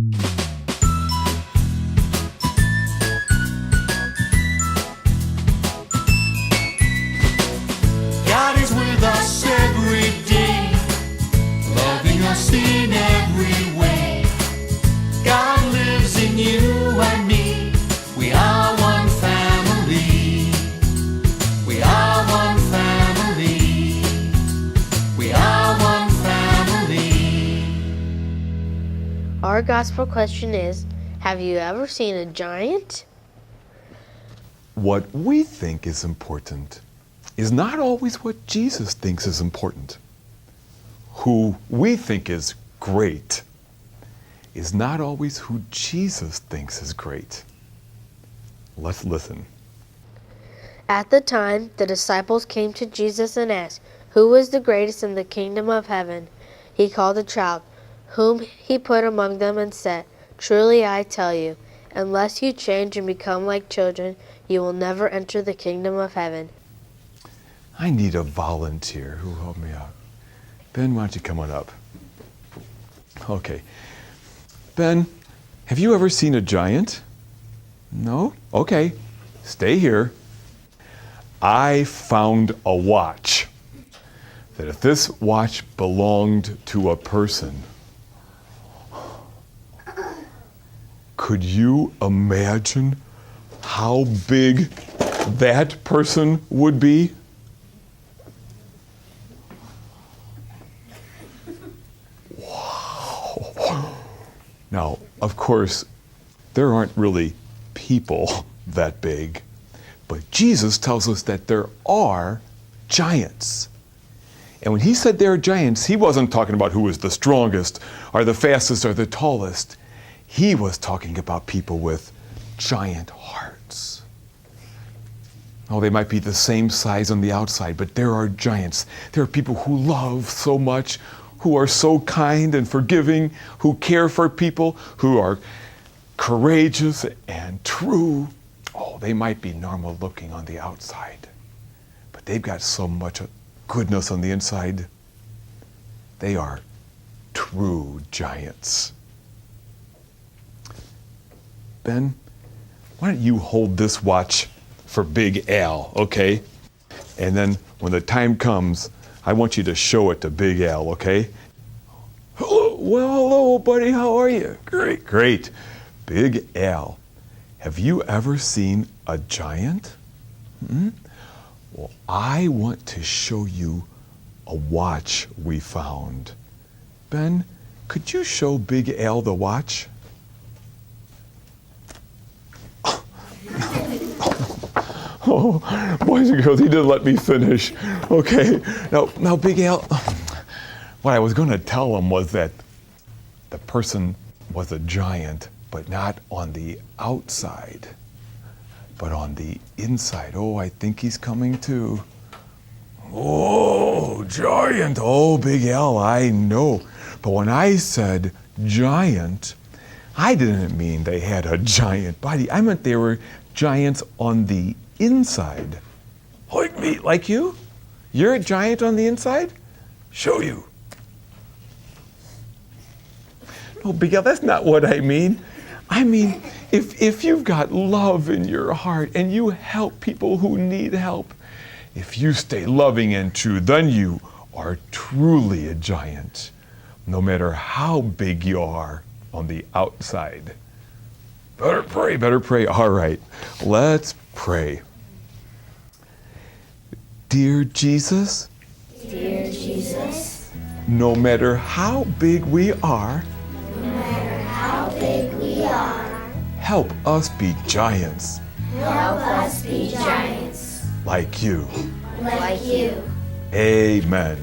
God is with us every day, loving us in every way. God lives in you and me. We are one family. We are one family. We are one family. Our gospel question is, have you ever seen a giant? What we think is important is not always what Jesus thinks is important. Who we think is great is not always who Jesus thinks is great. Let's listen. At the time, the disciples came to Jesus and asked, "Who was the greatest in the kingdom of heaven?" He called a child, whom he put among them and said, "Truly I tell you, unless you change and become like children, you will never enter the kingdom of heaven." I need a volunteer who will help me out. Ben, why don't you come on up? Okay. Ben, have you ever seen a giant? No? Okay. Stay here. I found a watch. That if this watch belonged to a person, could you imagine how big that person would be? Wow. Now, of course, there aren't really people that big, but Jesus tells us that there are giants. And when he said there are giants, he wasn't talking about who was the strongest or the fastest or the tallest. He was talking about people with giant hearts. Oh, they might be the same size on the outside, but there are giants. There are people who love so much, who are so kind and forgiving, who care for people, who are courageous and true. Oh, they might be normal looking on the outside, but they've got so much goodness on the inside. They are true giants. Ben, why don't you hold this watch for Big Al, okay? And then when the time comes, I want you to show it to Big Al, okay? Hello, well, hello, buddy, how are you? Great, great. Big Al, have you ever seen a giant? Well, I want to show you a watch we found. Ben, could you show Big Al the watch? Oh, boys and girls, he didn't let me finish. Okay, now Big Al, what I was going to tell him was that the person was a giant, but not on the outside, but on the inside. Oh, I think he's coming too. Oh, giant. Oh, Big Al, I know. But when I said giant, I didn't mean they had a giant body. I meant they were giants on the inside. Like me, like you? You're a giant on the inside? Show you. No, Big Al, that's not what I mean. I mean, if you've got love in your heart and you help people who need help, if you stay loving and true, then you are truly a giant, no matter how big you are on the outside. Better pray, better pray. All right, let's pray. Dear Jesus, no matter how big we are, help us be giants. Like you. Amen.